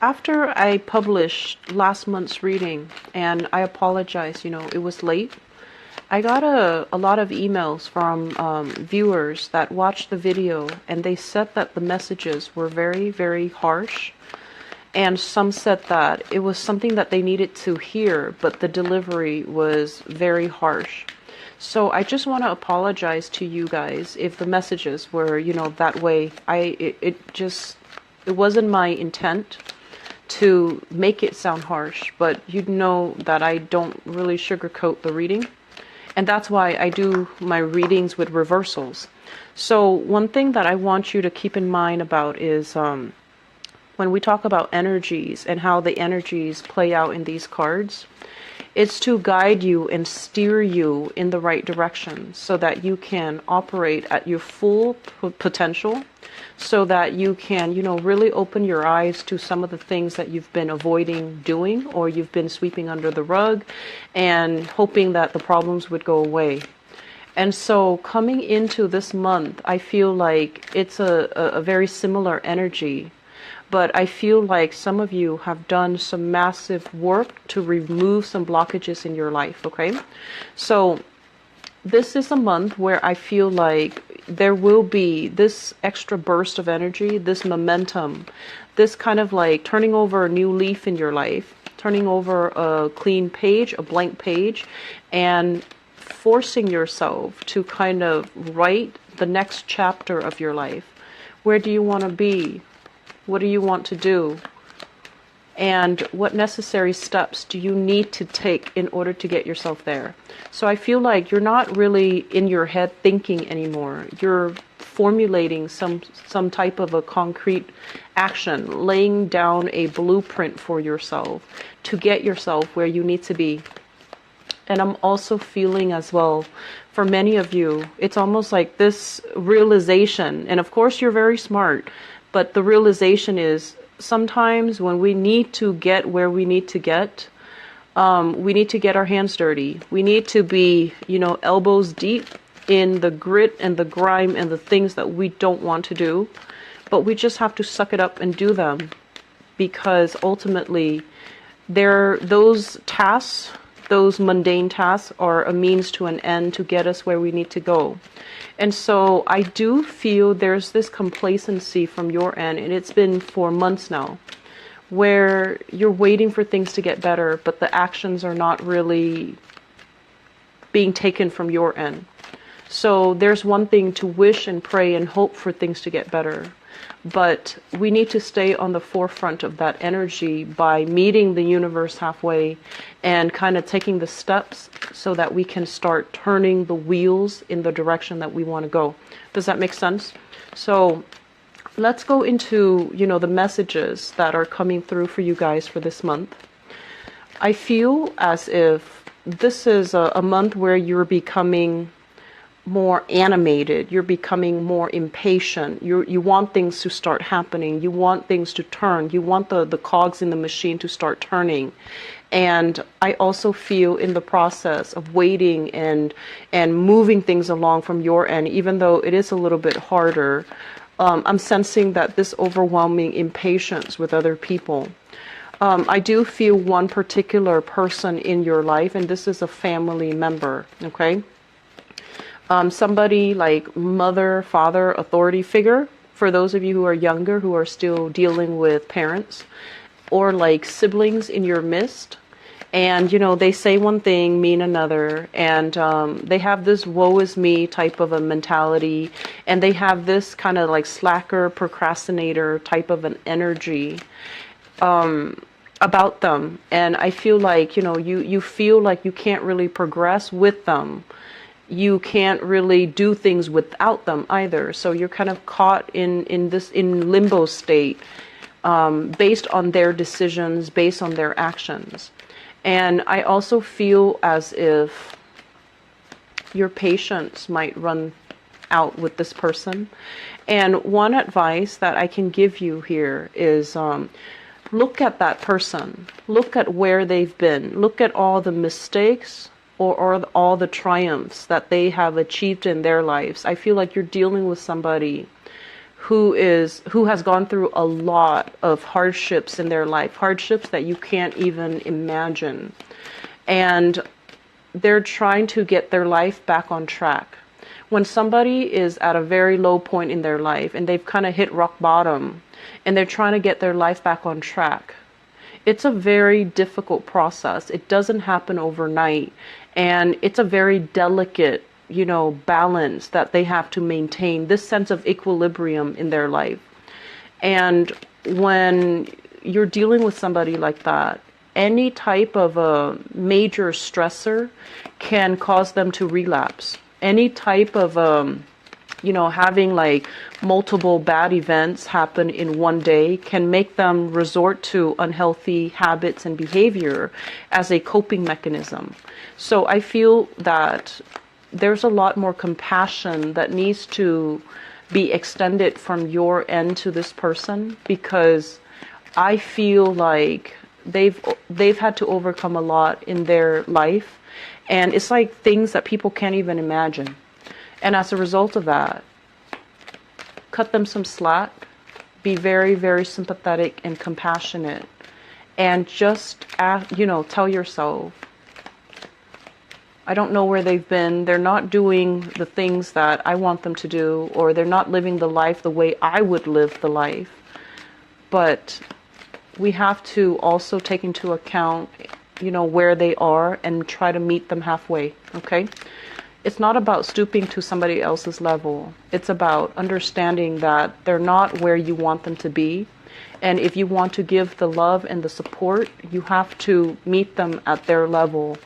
After I published last month's reading, and I apologize, it was late, I got a lot of emails from viewers that watched the video, and they said that the messages were very, very harsh. And some said that it was something that they needed to hear, but the delivery was very harsh. So I just want to apologize to you guys if the messages were, that way. It wasn't my intent to make it sound harsh, but you know that I don't really sugarcoat the reading. And that's why I do my readings with reversals. So one thing that I want you to keep in mind about is when we talk about energies and how the energies play out in these cards, it's to guide you and steer you in the right direction so that you can operate at your full potential, so that you can, really open your eyes to some of the things that you've been avoiding doing, or you've been sweeping under the rug and hoping that the problems would go away. And so coming into this month, I feel like it's a very similar energy. But I feel like some of you have done some massive work to remove some blockages in your life, okay? So this is a month where I feel like there will be this extra burst of energy, this momentum, this kind of like turning over a new leaf in your life, turning over a clean page, a blank page, and forcing yourself to kind of write the next chapter of your life. Where do you want to be? What do you want to do? And what necessary steps do you need to take in order to get yourself there? So I feel like you're not really in your head thinking anymore. You're formulating some type of a concrete action, laying down a blueprint for yourself to get yourself where you need to be. And I'm also feeling as well, for many of you, it's almost like this realization, and of course you're very smart, but the realization is sometimes when we need to get where we need to get our hands dirty. We need to be, elbows deep in the grit and the grime and the things that we don't want to do. But we just have to suck it up and do them, because ultimately those tasks, those mundane tasks, are a means to an end to get us where we need to go. And so I do feel there's this complacency from your end, and it's been for months now, where you're waiting for things to get better, but the actions are not really being taken from your end. So there's one thing to wish and pray and hope for things to get better, but we need to stay on the forefront of that energy by meeting the universe halfway and kind of taking the steps so that we can start turning the wheels in the direction that we want to go. Does that make sense? So let's go into, the messages that are coming through for you guys for this month. I feel as if this is a month where you're becoming more animated, you're becoming more impatient, you want things to start happening, you want things to turn, you want the cogs in the machine to start turning. And I also feel in the process of waiting and moving things along from your end, even though it is a little bit harder, I'm sensing that this overwhelming impatience with other people. I do feel one particular person in your life, and this is a family member, okay? Somebody like mother, father, authority figure, for those of you who are younger, who are still dealing with parents, or like siblings in your midst. And, they say one thing, mean another, and they have this woe is me type of a mentality, and they have this kind of like slacker, procrastinator type of an energy about them. And I feel like, you feel like you can't really progress with them. You can't really do things without them either. So you're kind of caught in limbo state, based on their decisions, based on their actions. And I also feel as if your patience might run out with this person. And one advice that I can give you here is look at that person. Look at where they've been. Look at all the mistakes or all the triumphs that they have achieved in their lives. I feel like you're dealing with somebody who has gone through a lot of hardships in their life, hardships that you can't even imagine. And they're trying to get their life back on track. When somebody is at a very low point in their life and they've kind of hit rock bottom and they're trying to get their life back on track, it's a very difficult process. It doesn't happen overnight. And it's a very delicate, balance that they have to maintain, this sense of equilibrium in their life. And when you're dealing with somebody like that, any type of a major stressor can cause them to relapse. Any type of, having like multiple bad events happen in one day can make them resort to unhealthy habits and behavior as a coping mechanism. So I feel that there's a lot more compassion that needs to be extended from your end to this person, because I feel like they've had to overcome a lot in their life, and it's like things that people can't even imagine. And as a result of that, cut them some slack, be very, very sympathetic and compassionate, and just tell yourself, I don't know where they've been. They're not doing the things that I want them to do, or they're not living the life the way I would live the life. But we have to also take into account, where they are and try to meet them halfway, okay? It's not about stooping to somebody else's level. It's about understanding that they're not where you want them to be. And if you want to give the love and the support, you have to meet them at their level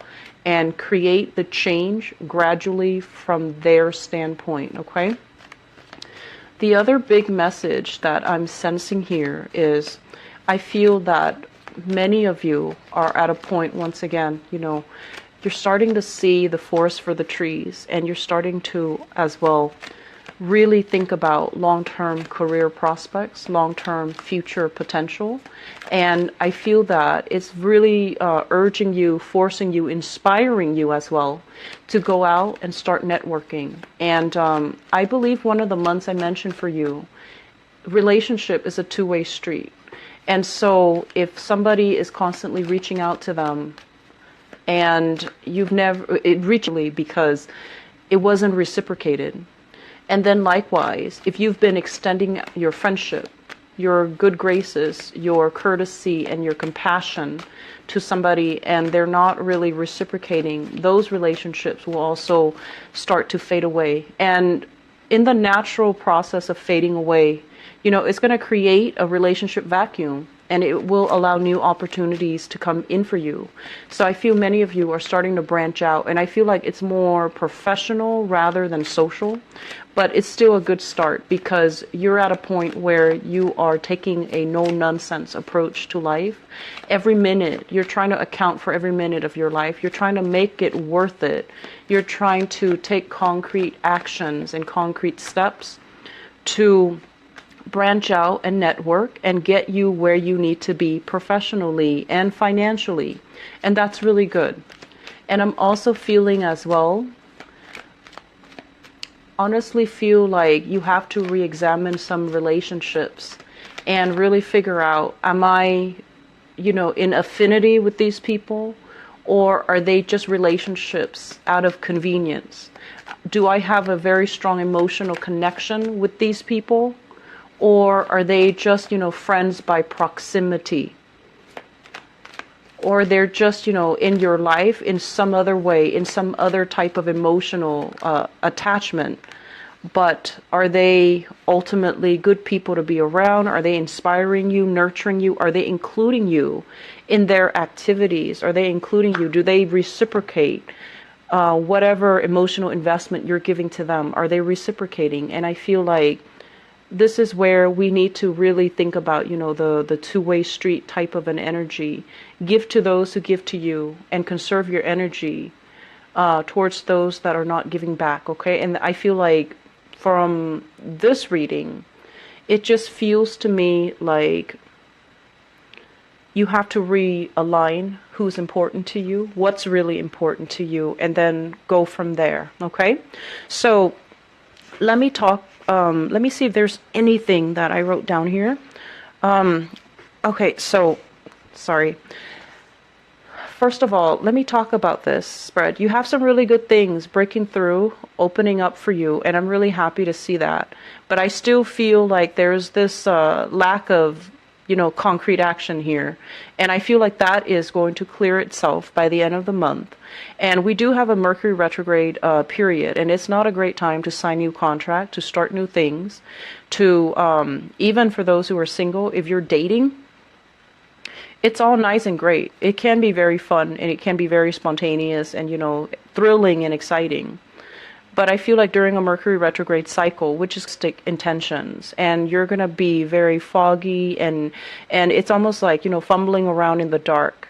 and create the change gradually from their standpoint, okay? The other big message that I'm sensing here is I feel that many of you are at a point, once again, you're starting to see the forest for the trees, and you're starting to, as well, really think about long-term career prospects, long-term future potential. And I feel that it's really urging you, forcing you, inspiring you as well to go out and start networking. And I believe one of the months I mentioned for you, relationship is a two-way street. And so if somebody is constantly reaching out to them and you've never, it reached because it wasn't reciprocated. And then likewise, if you've been extending your friendship, your good graces, your courtesy, and your compassion to somebody, and they're not really reciprocating, those relationships will also start to fade away. And in the natural process of fading away, it's going to create a relationship vacuum, and it will allow new opportunities to come in for you. So I feel many of you are starting to branch out, and I feel like it's more professional rather than social, but it's still a good start because you're at a point where you are taking a no-nonsense approach to life. Every minute, you're trying to account for every minute of your life. You're trying to make it worth it. You're trying to take concrete actions and concrete steps to branch out and network and get you where you need to be professionally and financially. And that's really good. And I'm also feeling as well, honestly feel like you have to re-examine some relationships and really figure out, am I, in affinity with these people, or are they just relationships out of convenience? Do I have a very strong emotional connection with these people? Or are they just, friends by proximity? Or they're just, in your life in some other way, in some other type of emotional attachment. But are they ultimately good people to be around? Are they inspiring you, nurturing you? Are they including you in their activities? Are they including you? Do they reciprocate whatever emotional investment you're giving to them? Are they reciprocating? And I feel like this is where we need to really think about, the two-way street type of an energy. Give to those who give to you, and conserve your energy towards those that are not giving back, okay? And I feel like from this reading, it just feels to me like you have to realign who's important to you, what's really important to you, and then go from there, okay? So let me talk let me see if there's anything that I wrote down here. Okay, so, sorry. First of all, let me talk about this spread. You have some really good things breaking through, opening up for you, and I'm really happy to see that. But I still feel like there's this lack of, concrete action here. And I feel like that is going to clear itself by the end of the month. And we do have a Mercury retrograde period, and it's not a great time to sign new contract, to start new things, to even for those who are single, if you're dating, it's all nice and great. It can be very fun and it can be very spontaneous and, thrilling and exciting. But I feel like during a Mercury retrograde cycle, which is stick intentions, and you're going to be very foggy and it's almost like, fumbling around in the dark.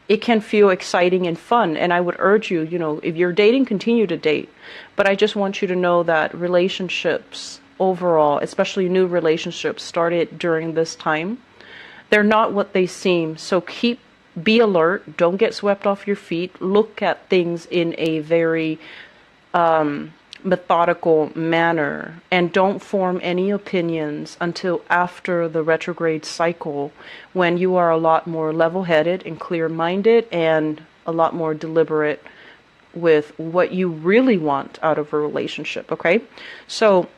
It can feel exciting and fun. And I would urge you, if you're dating, continue to date. But I just want you to know that relationships overall, especially new relationships started during this time, they're not what they seem. So be alert. Don't get swept off your feet. Look at things in a very methodical manner. And don't form any opinions until after the retrograde cycle, when you are a lot more level-headed and clear-minded and a lot more deliberate with what you really want out of a relationship, okay? So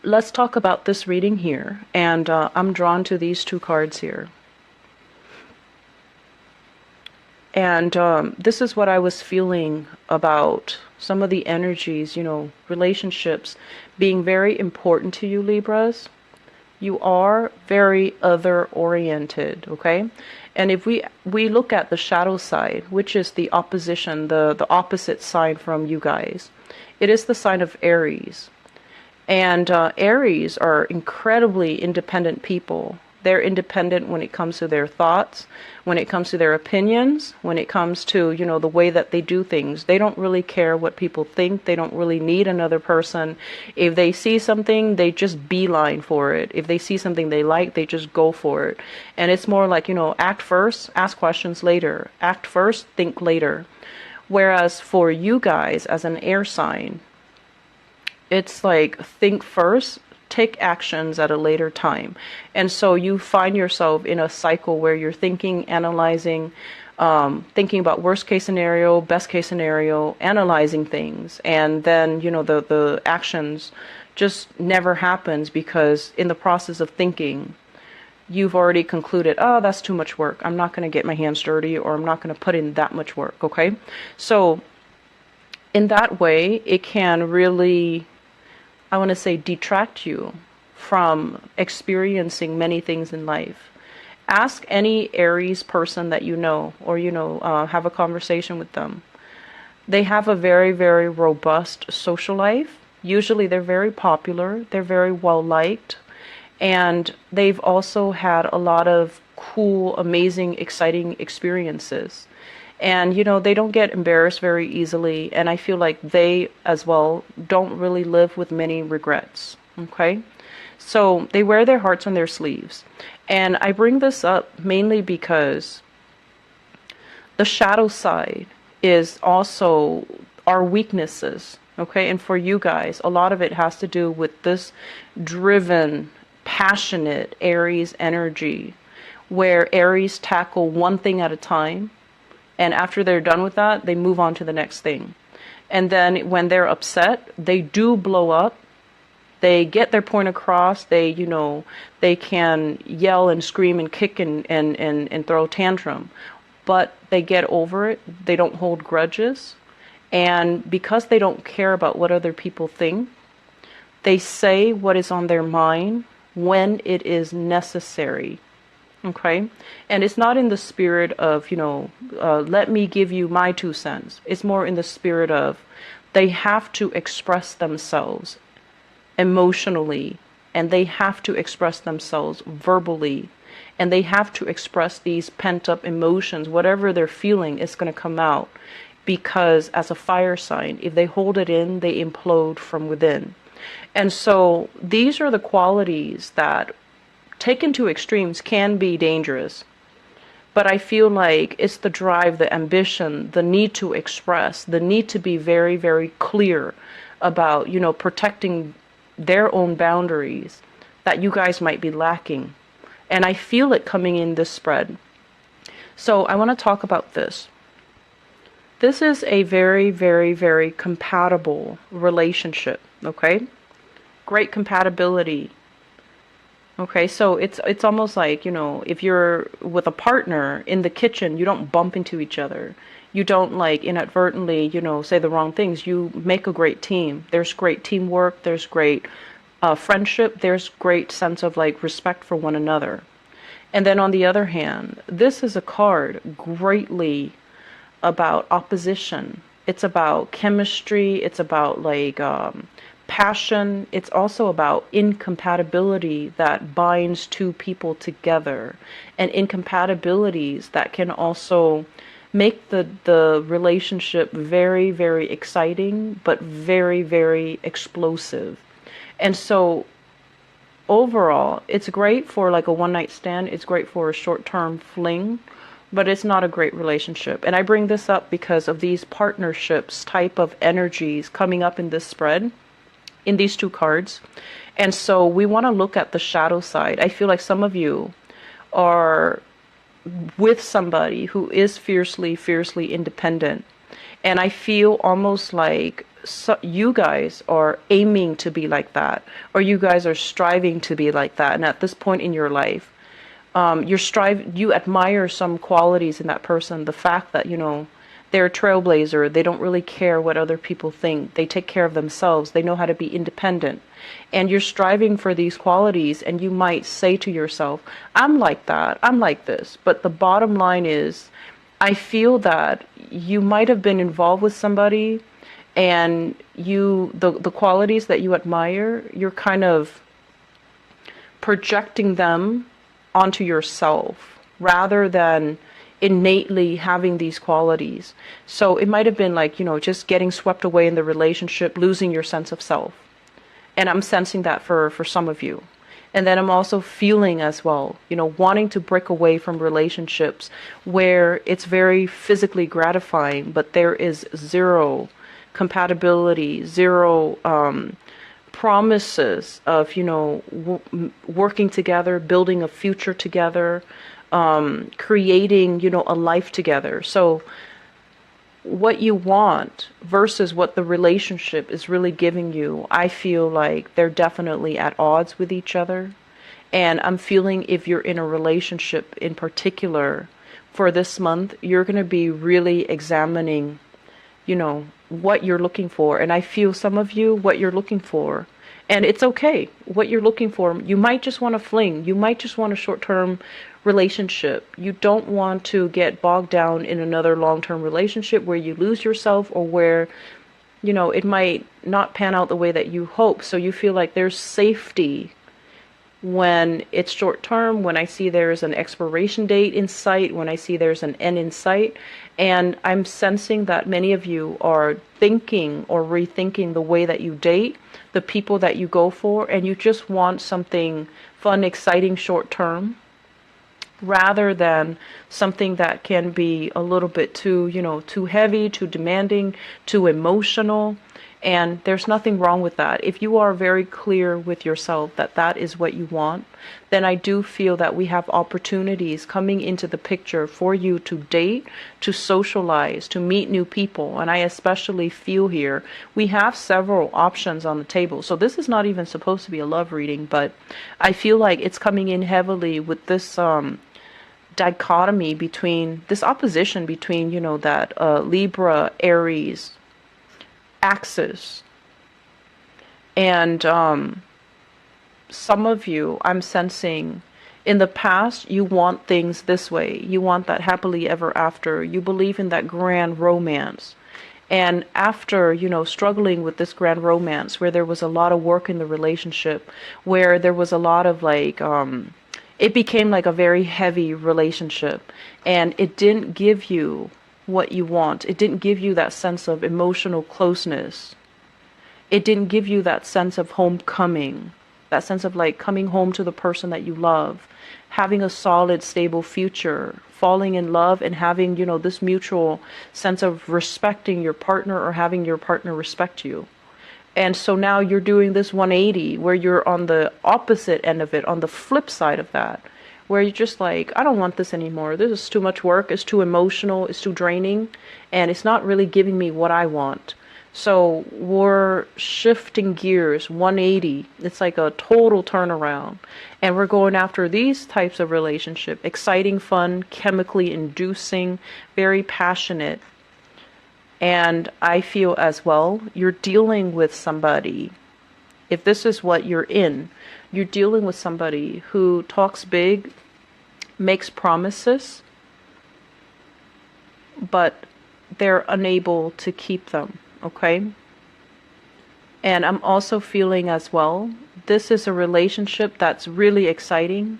let's talk about this reading here, and I'm drawn to these two cards here. And this is what I was feeling about some of the energies, relationships being very important to you, Libras. You are very other-oriented, okay? And if we look at the shadow side, which is the opposition, the opposite side from you guys, it is the sign of Aries. And Aries are incredibly independent people. They're independent when it comes to their thoughts, when it comes to their opinions, when it comes to, the way that they do things. They don't really care what people think. They don't really need another person. If they see something, they just beeline for it. If they see something they like, they just go for it. And it's more like, act first, ask questions later. Act first, think later. Whereas for you guys as an air sign, it's like think first, take actions at a later time. And so you find yourself in a cycle where you're thinking, analyzing, thinking about worst case scenario, best case scenario, analyzing things. And then, the actions just never happens because in the process of thinking, you've already concluded, oh, that's too much work. I'm not going to get my hands dirty, or I'm not going to put in that much work, okay? So in that way, it can really, I want to say, detract you from experiencing many things in life. Ask any Aries person that you know, or have a conversation with them. They have a very, very robust social life. Usually they're very popular, they're very well liked, and they've also had a lot of cool, amazing, exciting experiences. And, they don't get embarrassed very easily. And I feel like they, as well, don't really live with many regrets. Okay? So they wear their hearts on their sleeves. And I bring this up mainly because the shadow side is also our weaknesses. Okay? And for you guys, a lot of it has to do with this driven, passionate Aries energy, where Aries tackle one thing at a time. And after they're done with that, they move on to the next thing. And then when they're upset, they do blow up. They get their point across. They, they can yell and scream and kick and throw a tantrum. But they get over it. They don't hold grudges. And because they don't care about what other people think, they say what is on their mind when it is necessary. Okay, and it's not in the spirit of, let me give you my 2 cents. It's more in the spirit of they have to express themselves emotionally, and they have to express themselves verbally, and they have to express these pent-up emotions. Whatever they're feeling is going to come out, because as a fire sign, if they hold it in, they implode from within. And so these are the qualities that, taken to extremes, can be dangerous. But I feel like it's the drive, the ambition, the need to express, the need to be very, very clear about, protecting their own boundaries that you guys might be lacking. And I feel it coming in this spread. So I want to talk about this. This is a very, very, very compatible relationship, okay? Great compatibility. Okay, so it's almost like, you know, if you're with a partner in the kitchen, you don't bump into each other. You don't like inadvertently, you know, say the wrong things. You make a great team. There's great teamwork. There's great friendship. There's great sense of like respect for one another. And then on the other hand, this is a card greatly about opposition. It's about chemistry. It's about like passion. It's also about incompatibility that binds two people together, and incompatibilities that can also make the relationship very, very exciting, but very, very explosive. And so overall, it's great for like a one night stand. It's great for a short term fling, but it's not a great relationship. And I bring this up because of these partnerships type of energies coming up in this spread, in these two cards. And so we want to look at the shadow side. I feel like some of you are with somebody who is fiercely, fiercely independent. And I feel almost like you guys are aiming to be like that, or you guys are striving to be like that. And at this point in your life, you admire some qualities in that person. The fact that, you know, they're a trailblazer. They don't really care what other people think. They take care of themselves. They know how to be independent. And you're striving for these qualities, and you might say to yourself, I'm like that. I'm like this. But the bottom line is, I feel that you might have been involved with somebody, and the qualities that you admire, you're kind of projecting them onto yourself rather than innately having these qualities. So it might have been like, you know, just getting swept away in the relationship, losing your sense of self. And I'm sensing that for some of you. And then I'm also feeling as well, you know, wanting to break away from relationships where it's very physically gratifying, but there is zero compatibility, zero promises of, you know, working together, building a future together, creating, you know, a life together. So what you want versus what the relationship is really giving you, I feel like they're definitely at odds with each other. And I'm feeling if you're in a relationship in particular for this month, you're going to be really examining, you know, what you're looking for. And I feel some of you, what you're looking for, and it's okay, what you're looking for. You might just want a fling. You might just want a short-term relationship. You don't want to get bogged down in another long-term relationship where you lose yourself, or where, you know, it might not pan out the way that you hope. So you feel like there's safety when it's short term, when I see there's an expiration date in sight, when I see there's an end in sight. And I'm sensing that many of you are thinking or rethinking the way that you date, the people that you go for, and you just want something fun, exciting, short term, rather than something that can be a little bit too, you know, too heavy, too demanding, too emotional. And there's nothing wrong with that. If you are very clear with yourself that that is what you want, then I do feel that we have opportunities coming into the picture for you to date, to socialize, to meet new people. And I especially feel here we have several options on the table. So this is not even supposed to be a love reading, but I feel like it's coming in heavily with this dichotomy between, this opposition between, you know, that Libra, Aries axis. And some of you, I'm sensing, in the past, you want things this way. You want that happily ever after. You believe in that grand romance. And after, you know, struggling with this grand romance, where there was a lot of work in the relationship, where there was a lot of like, it became like a very heavy relationship, and it didn't give you what you want. It didn't give you that sense of emotional closeness. It didn't give you that sense of homecoming, that sense of like coming home to the person that you love, having a solid, stable future, falling in love, and having, you know, this mutual sense of respecting your partner, or having your partner respect you. And so now you're doing this 180 where you're on the opposite end of it, on the flip side of that, where you're just like, I don't want this anymore. This is too much work. It's too emotional. It's too draining. And it's not really giving me what I want. So we're shifting gears 180. It's like a total turnaround. And we're going after these types of relationship. Exciting, fun, chemically inducing, very passionate. And I feel as well, you're dealing with somebody, if this is what you're in, you're dealing with somebody who talks big, makes promises, but they're unable to keep them, okay? And I'm also feeling as well, this is a relationship that's really exciting,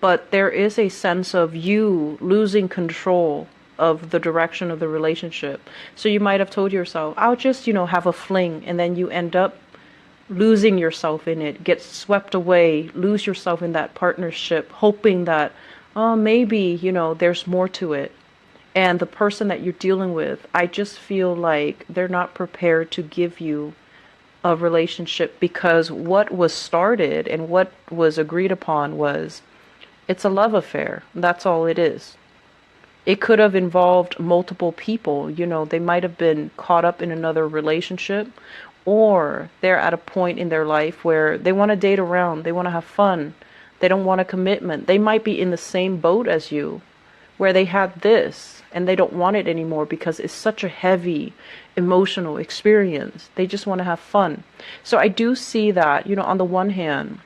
but there is a sense of you losing control of the direction of the relationship. So you might have told yourself, I'll just, have a fling, and then you end up losing yourself in it, get swept away, lose yourself in that partnership, hoping that, oh, maybe, there's more to it. And the person that you're dealing with, I just feel like they're not prepared to give you a relationship, because what was started and what was agreed upon was, it's a love affair. That's all it is. It could have involved multiple people. They might have been caught up in another relationship, or they're at a point in their life where they want to date around, they want to have fun, they don't want a commitment. They might be in the same boat as you, where they had this and they don't want it anymore because it's such a heavy emotional experience. They just want to have fun. So I do see that, on the one hand,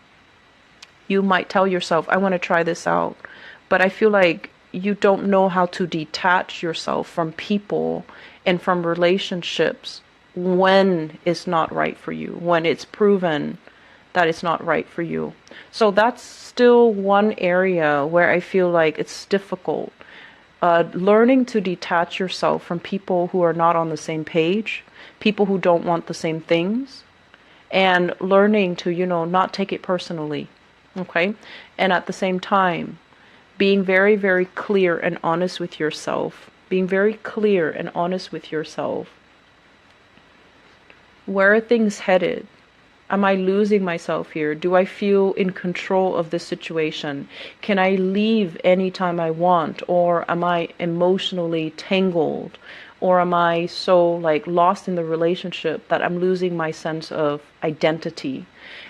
you might tell yourself, I want to try this out, but I feel like you don't know how to detach yourself from people and from relationships when it's not right for you, when it's proven that it's not right for you. So that's still one area where I feel like it's difficult. Learning to detach yourself from people who are not on the same page, people who don't want the same things, and learning to, not take it personally, okay? And at the same time, being very, very clear and honest with yourself. Being very clear and honest with yourself. Where are things headed? Am I losing myself here? Do I feel in control of this situation? Can I leave anytime I want? Or am I emotionally tangled? Or am I so lost in the relationship that I'm losing my sense of identity?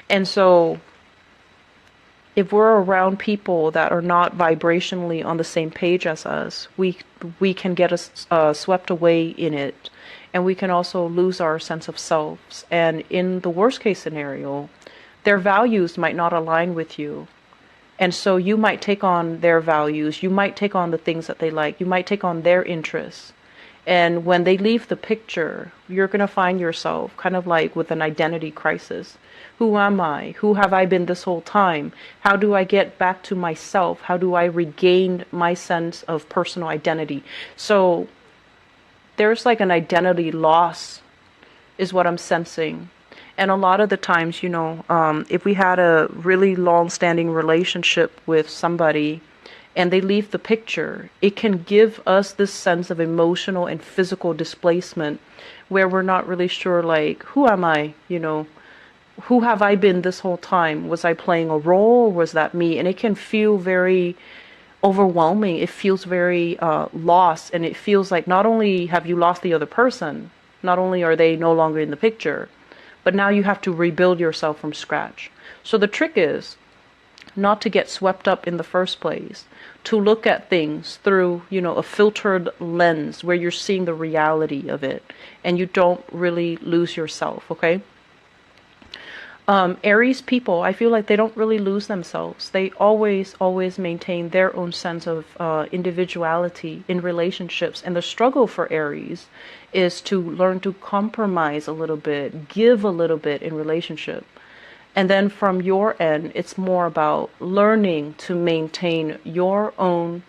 And so if we're around people that are not vibrationally on the same page as us, we can get us swept away in it, and we can also lose our sense of selves. And in the worst case scenario, their values might not align with you, and so you might take on their values, you might take on the things that they like, you might take on their interests. And when they leave the picture, you're going to find yourself kind of like with an identity crisis. Who am I? Who have I been this whole time? How do I get back to myself? How do I regain my sense of personal identity? So there's an identity loss is what I'm sensing. And a lot of the times, if we had a really long-standing relationship with somebody and they leave the picture, it can give us this sense of emotional and physical displacement where we're not really sure, who am I? Who have I been this whole time? Was I playing a role, or was that me? And it can feel very overwhelming. It feels very lost, and it feels like not only have you lost the other person, not only are they no longer in the picture, but now you have to rebuild yourself from scratch. So the trick is not to get swept up in the first place, to look at things through, a filtered lens where you're seeing the reality of it and you don't really lose yourself, okay? Aries people, I feel like they don't really lose themselves. They always maintain their own sense of individuality in relationships. And the struggle for Aries is to learn to compromise a little bit, give a little bit in relationship. And then from your end, it's more about learning to maintain your own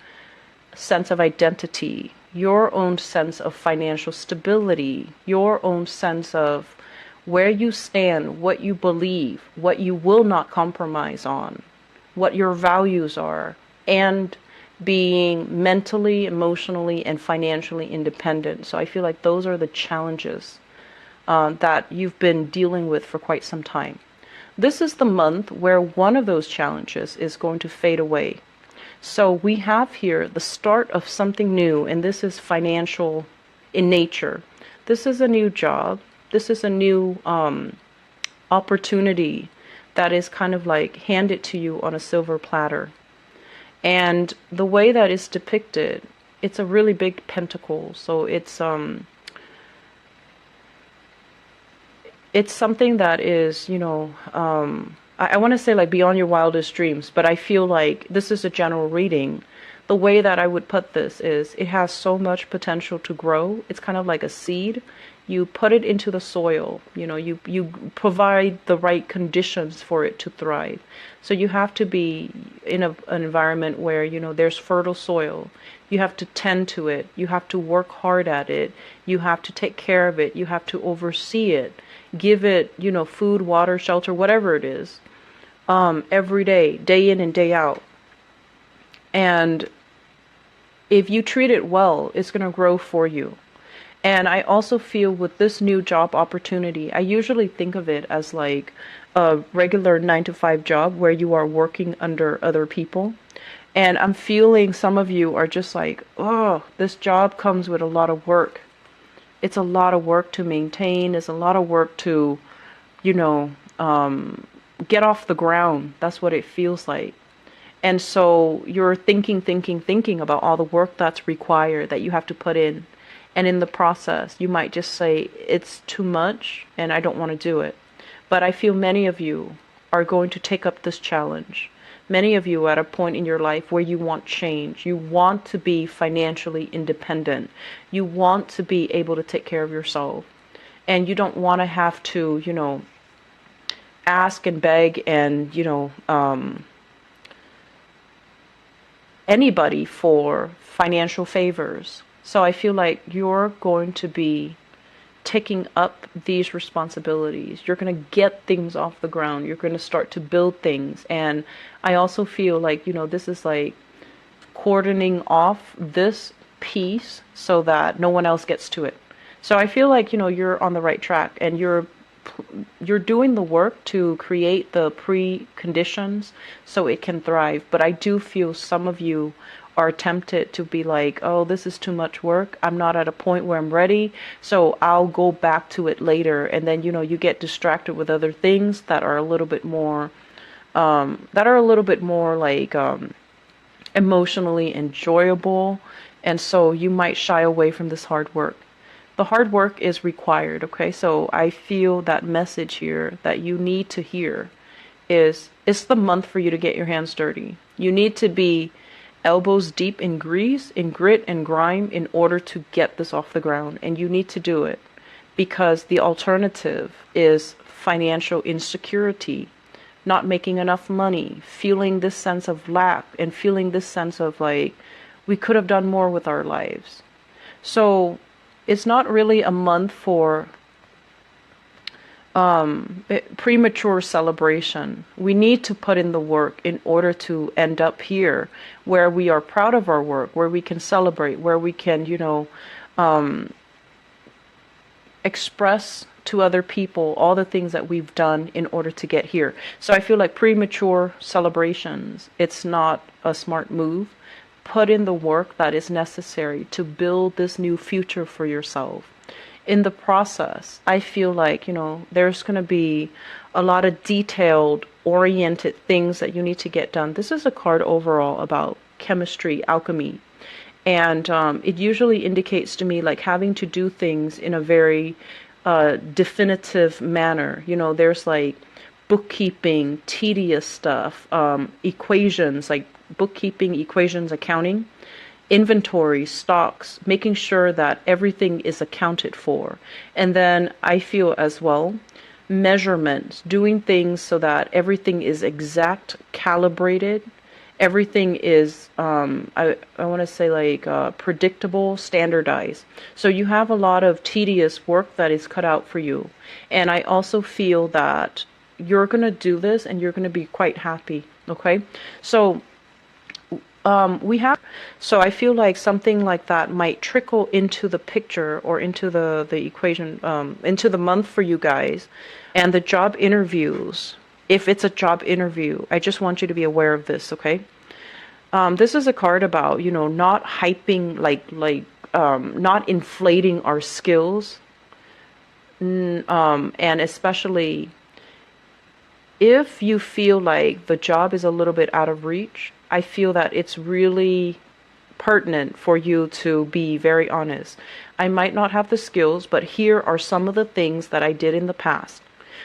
sense of identity, your own sense of financial stability, your own sense of where you stand, what you believe, what you will not compromise on, what your values are, and being mentally, emotionally, and financially independent. So I feel like those are the challenges that you've been dealing with for quite some time. This is the month where one of those challenges is going to fade away. So we have here the start of something new, and this is financial in nature. This is a new job. This is a new opportunity that is kind of like handed to you on a silver platter. And the way that is depicted, it's a really big pentacle. So it's something that is, I want to say like beyond your wildest dreams, but I feel like this is a general reading. The way that I would put this is it has so much potential to grow. It's kind of like a seed. You put it into the soil, you provide the right conditions for it to thrive. So you have to be in an environment where, there's fertile soil. You have to tend to it. You have to work hard at it. You have to take care of it. You have to oversee it. Give it, food, water, shelter, whatever it is, every day, day in and day out. And if you treat it well, it's going to grow for you. And I also feel with this new job opportunity, I usually think of it as like a regular 9-to-5 job where you are working under other people. And I'm feeling some of you are just like, oh, this job comes with a lot of work. It's a lot of work to maintain. It's a lot of work to, get off the ground. That's what it feels like. And so you're thinking about all the work that's required that you have to put in. And in the process, you might just say, it's too much and I don't want to do it. But I feel many of you are going to take up this challenge. Many of you are at a point in your life where you want change. You want to be financially independent. You want to be able to take care of yourself. And you don't want to have to, ask and beg and, anybody for financial favors. So I feel like you're going to be taking up these responsibilities. You're going to get things off the ground. You're going to start to build things. And I also feel like, this is like cordoning off this piece so that no one else gets to it. So I feel like, you're on the right track and you're doing the work to create the preconditions so it can thrive. But I do feel some of you are tempted to be like, oh, this is too much work. I'm not at a point where I'm ready, so I'll go back to it later. And then, you get distracted with other things that are a little bit more, like emotionally enjoyable. And so you might shy away from this hard work. The hard work is required, okay? So I feel that message here that you need to hear is, it's the month for you to get your hands dirty. You need to be elbows deep in grease, in grit and grime in order to get this off the ground. And you need to do it because the alternative is financial insecurity, not making enough money, feeling this sense of lack and feeling this sense of like, we could have done more with our lives. So it's not really a month for premature celebration. We need to put in the work in order to end up here where we are proud of our work, where we can celebrate, where we can, express to other people all the things that we've done in order to get here. So I feel like premature celebrations, it's not a smart move. Put in the work that is necessary to build this new future for yourself. In the process, I feel like, there's going to be a lot of detailed, oriented things that you need to get done. This is a card overall about chemistry, alchemy. And it usually indicates to me like having to do things in a very definitive manner. There's like bookkeeping, tedious stuff, equations, like bookkeeping, equations, accounting. Inventory, stocks, making sure that everything is accounted for. And then I feel as well, measurements, doing things so that everything is exact, calibrated, everything is, I want to say like predictable, standardized. So you have a lot of tedious work that is cut out for you. And I also feel that you're going to do this and you're going to be quite happy. Okay. So We have, so I feel like something like that might trickle into the picture or into the equation, into the month for you guys. And the job interviews, if it's a job interview, I just want you to be aware of this, okay? This is a card about, not hyping, not inflating our skills. And especially if you feel like the job is a little bit out of reach, I feel that it's really pertinent for you to be very honest. I might not have the skills, but here are some of the things that I did in the past.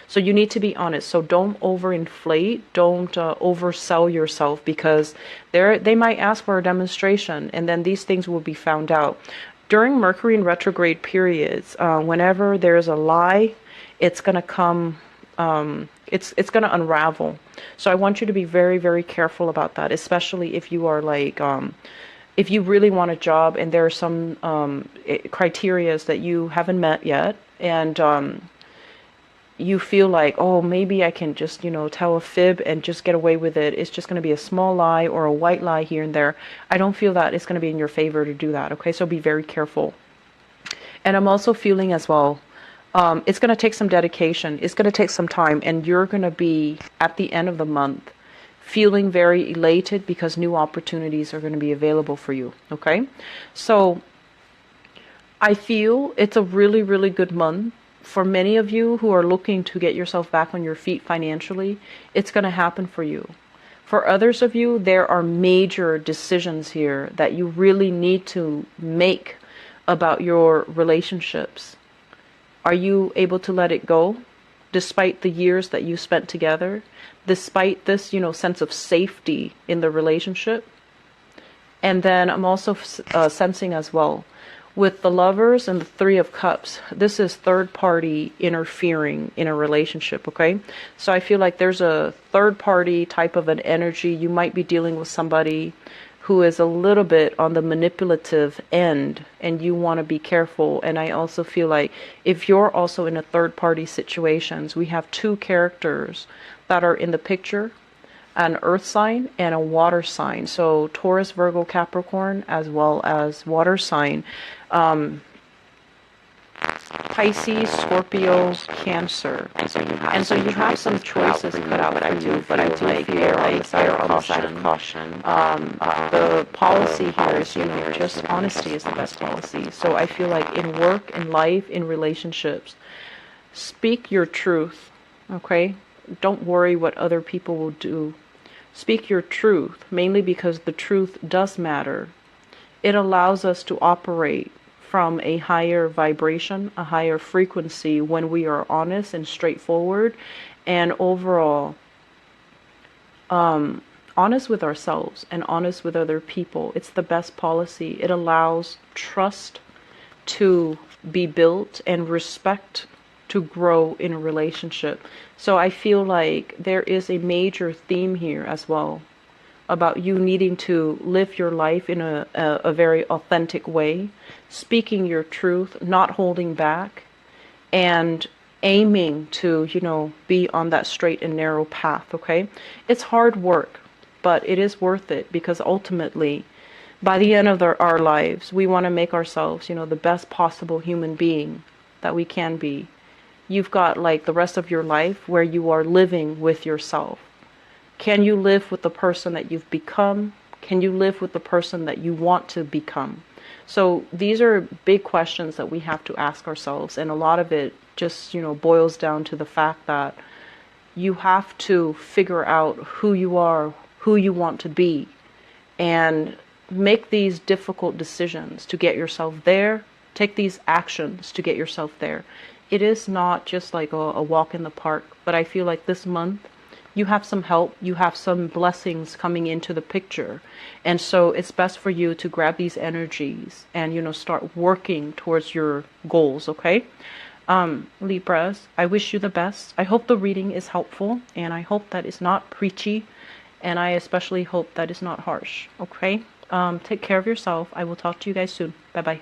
So you need to be honest. So don't overinflate, don't oversell yourself, because they might ask for a demonstration, and then these things will be found out. During Mercury in retrograde periods, whenever there's a lie, it's going to come, it's going to unravel. So I want you to be very, very careful about that, especially if you are like, if you really want a job and there are some criterias that you haven't met yet, and you feel like, oh, maybe I can just, tell a fib and just get away with it. It's just going to be a small lie or a white lie here and there. I don't feel that it's going to be in your favor to do that, okay? So be very careful. And I'm also feeling as well, it's going to take some dedication. It's going to take some time, and you're going to be, at the end of the month, feeling very elated because new opportunities are going to be available for you, okay? So I feel it's a really, really good month. For many of you who are looking to get yourself back on your feet financially, it's going to happen for you. For others of you, there are major decisions here that you really need to make about your relationships. Are you able to let it go despite the years that you spent together, despite this, sense of safety in the relationship? And then I'm also sensing as well, with the Lovers and the Three of Cups, this is third party interfering in a relationship, okay? So I feel like there's a third party type of an energy. You might be dealing with somebody who is a little bit on the manipulative end, and you want to be careful. And I also feel like if you're also in a third party situations, we have two characters that are in the picture, an earth sign and a water sign. So Taurus, Virgo, Capricorn, as well as water sign. Pisces, Scorpio, Cancer. And so you have some choices cut out for you, but I do feel like you're on the side of caution. The policy here is, just honesty is the best policy. So I feel like in work, in life, in relationships, speak your truth, okay? Don't worry what other people will do. Speak your truth, mainly because the truth does matter. It allows us to operate from a higher vibration, a higher frequency, when we are honest and straightforward, and overall honest with ourselves and honest with other people. It's the best policy. It allows trust to be built and respect to grow in a relationship. So I feel like there is a major theme here as well about you needing to live your life in a very authentic way, speaking your truth, not holding back, and aiming to, be on that straight and narrow path, okay? It's hard work, but it is worth it, because ultimately, by the end of our lives, we want to make ourselves, the best possible human being that we can be. You've got like the rest of your life where you are living with yourself. Can you live with the person that you've become? Can you live with the person that you want to become? So these are big questions that we have to ask ourselves. And a lot of it just, boils down to the fact that you have to figure out who you are, who you want to be, and make these difficult decisions to get yourself there. Take these actions to get yourself there. It is not just like a walk in the park, but I feel like this month, you have some help, you have some blessings coming into the picture. And so it's best for you to grab these energies and, start working towards your goals, okay? Libras, I wish you the best. I hope the reading is helpful, and I hope that it's not preachy, and I especially hope that it's not harsh, okay? Take care of yourself. I will talk to you guys soon. Bye-bye.